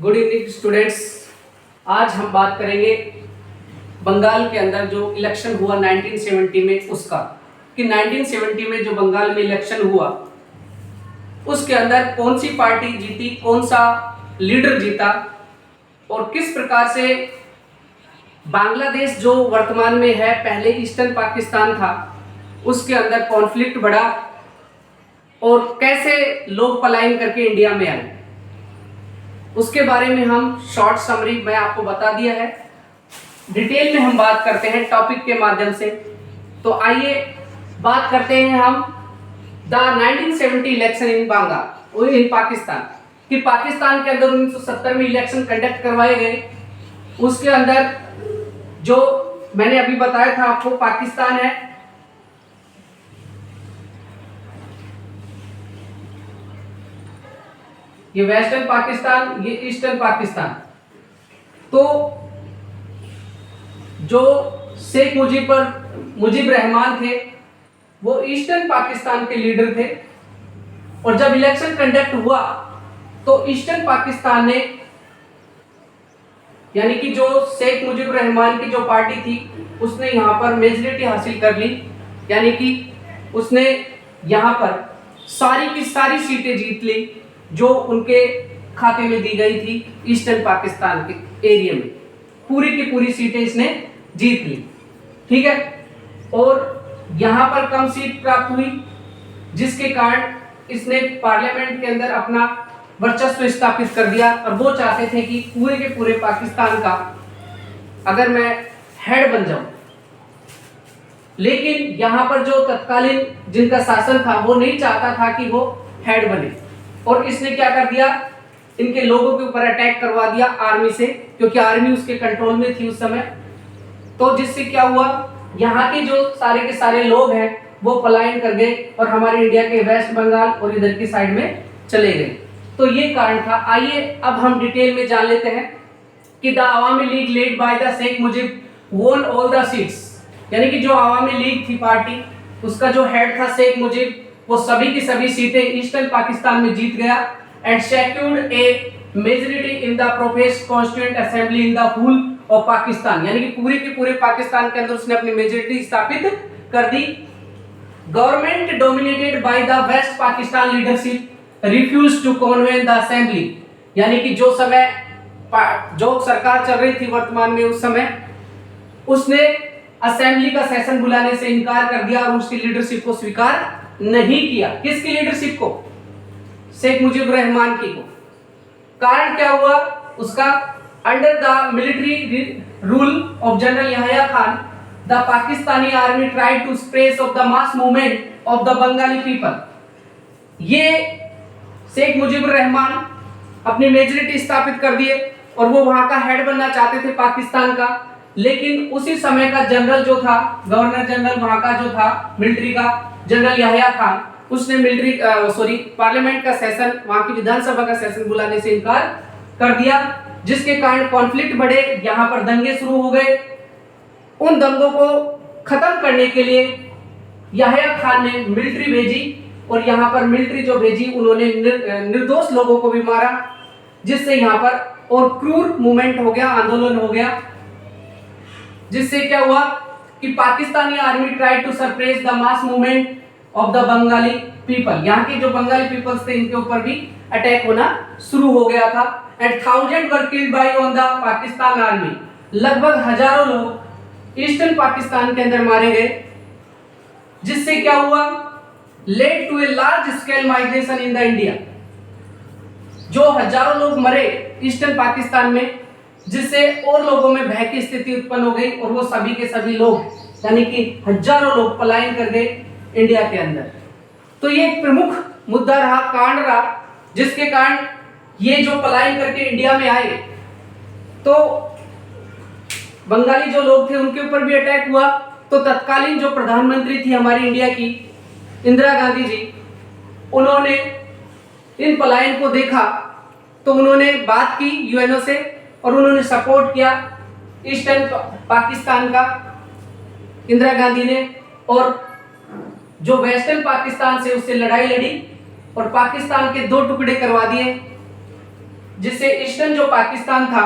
Good evening students. आज हम बात करेंगे बंगाल के अंदर जो इलेक्शन हुआ 1970 में उसका, कि 1970 में जो बंगाल में इलेक्शन हुआ उसके अंदर कौन सी पार्टी जीती, कौन सा लीडर जीता और किस प्रकार से बांग्लादेश जो वर्तमान में है, पहले ईस्टर्न पाकिस्तान था, उसके अंदर कॉन्फ्लिक्ट बढ़ा और कैसे लोग पलायन करके इंडिया में आए, उसके बारे में हम शॉर्ट समरी मैं आपको बता दिया है। डिटेल में हम बात करते हैं टॉपिक के माध्यम से। तो आइए बात करते हैं हम द 1970 इलेक्शन इन बंगाल इन पाकिस्तान, कि पाकिस्तान के अंदर 1970 में इलेक्शन कंडक्ट करवाए गए। उसके अंदर जो मैंने अभी बताया था आपको, पाकिस्तान है, ये वेस्टर्न पाकिस्तान, ये ईस्टर्न पाकिस्तान। तो जो शेख मुजीब रहमान थे वो ईस्टर्न पाकिस्तान के लीडर थे, और जब इलेक्शन कंडक्ट हुआ तो ईस्टर्न पाकिस्तान ने, यानी कि जो शेख मुजीब रहमान की जो पार्टी थी उसने यहाँ पर मेजॉरिटी हासिल कर ली, यानी कि उसने यहाँ पर सारी की सारी सीटें जीत ली जो उनके खाते में दी गई थी। ईस्टर्न पाकिस्तान के एरिया में पूरी की पूरी सीटें इसने जीत ली, ठीक है। और यहाँ पर कम सीट प्राप्त हुई, जिसके कारण इसने पार्लियामेंट के अंदर अपना वर्चस्व स्थापित कर दिया। और वो चाहते थे कि पूरे के पूरे पाकिस्तान का अगर मैं हेड बन जाऊं, लेकिन यहाँ पर जो तत्कालीन जिनका शासन था वो नहीं चाहता था कि वो हेड बने, और इसने क्या कर दिया, इनके लोगों के ऊपर अटैक करवा दिया आर्मी से, क्योंकि आर्मी उसके कंट्रोल में थी उस समय। तो जिससे क्या हुआ, यहाँ के जो सारे के सारे लोग हैं वो पलायन कर गए और हमारे इंडिया के वेस्ट बंगाल और इधर की साइड में चले गए। तो ये कारण था। आइए अब हम डिटेल में जान लेते हैं कि the Awami League led by the Sheikh Mujib won all the seats, यानी कि जो अवामी लीग थी पार्टी, उसका जो हेड था शेख मुजीब, वो सभी की सभी सीटें ईस्टर्न पाकिस्तान में जीत गया and secured a majority in the profess constituent assembly in the whole of Pakistan, यानी कि पूरे के पूरे पाकिस्तान के अंदर उसने अपनी मेजॉरिटी स्थापित कर दी। Government dominated by the West Pakistan leadership refuse to convene the assembly, यानी कि जो समय जो सरकार चल रही थी वर्तमान में उस समय, उसने असेंबली का सेशन बुलाने से इनकार कर दिया और उसकी लीडरशिप को स्वीकार नहीं किया। किसकी लीडरशिप को? शेख मुजीब रहमान की को। कारण क्या हुआ उसका, under the military rule of General Yahya Khan the Pakistani army tried to suppress of the mass movement of the Bengali people. ये शेख मुजीब रहमान अपनी मेजॉरिटी स्थापित कर दिए और वो वहां का हेड बनना चाहते थे पाकिस्तान का, लेकिन उसी समय का जनरल जो था, गवर्नर जनरल वहां का जो था मिलिट्री का, जनरल याह्या खान, उसने पार्लियामेंट का सेशन, वहां की विधानसभा का सेशन बुलाने से इनकार कर दिया, जिसके कारण कॉन्फ्लिक्ट बढ़े, यहाँ पर दंगे शुरू हो गए। उन दंगों को खत्म करने के लिए याह्या खान ने मिलिट्री भेजी, और यहाँ पर मिलिट्री जो भेजी उन्होंने निर्दोष लोगों को भी मारा, जिससे यहाँ पर और क्रूर मूवमेंट हो गया, आंदोलन हो गया, जिससे क्या हुआ कि Pakistani army tried to suppress the mass movement of the Bengali people. यहाँ के जो बंगाली पीपल्स थे इनके ऊपर भी अटैक होना शुरू हो गया था and 1000 were killed by on the Pakistan army. लगभग हजारों लोग ईस्टर्न पाकिस्तान के अंदर मारे गए, जिससे क्या हुआ, led to a large scale migration in the India. जो हजारों लोग मरे ईस्टर्न पाकिस्तान में, जिससे और लोगों में भय की स्थिति उत्पन्न हो गई, और वो सभी के सभी लोग, यानी कि हजारों लोग पलायन कर गए इंडिया के अंदर। तो ये एक प्रमुख मुद्दा रहा, कांड रहा, जिसके कारण ये जो पलायन करके इंडिया में आए तो बंगाली जो लोग थे उनके ऊपर भी अटैक हुआ। तो तत्कालीन जो प्रधानमंत्री थी हमारी इंडिया की, इंदिरा गांधी जी, उन्होंने इन पलायन को देखा तो उन्होंने बात की यूएनओ से और उन्होंने सपोर्ट किया ईस्टर्न पाकिस्तान का, इंदिरा गांधी ने, और जो वेस्टर्न पाकिस्तान से उससे लड़ाई लड़ी और पाकिस्तान के दो टुकड़े करवा दिए। जिससे ईस्टर्न जो पाकिस्तान था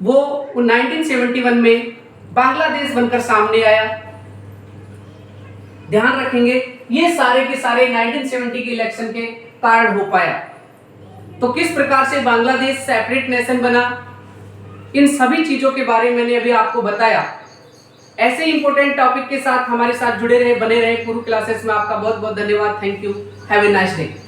वो 1971 में बांग्लादेश बनकर सामने आया। ध्यान रखेंगे ये सारे के सारे 1970 के इलेक्शन के कारण हो पाया। तो किस प्रकार से बांग्लादेश सेपरेट नेशन बना, इन सभी चीजों के बारे में मैंने अभी आपको बताया। ऐसे इंपॉर्टेंट टॉपिक के साथ हमारे साथ जुड़े रहे, बने रहे। पूर्व क्लासेस में आपका बहुत बहुत धन्यवाद। Thank you. Have a nice day.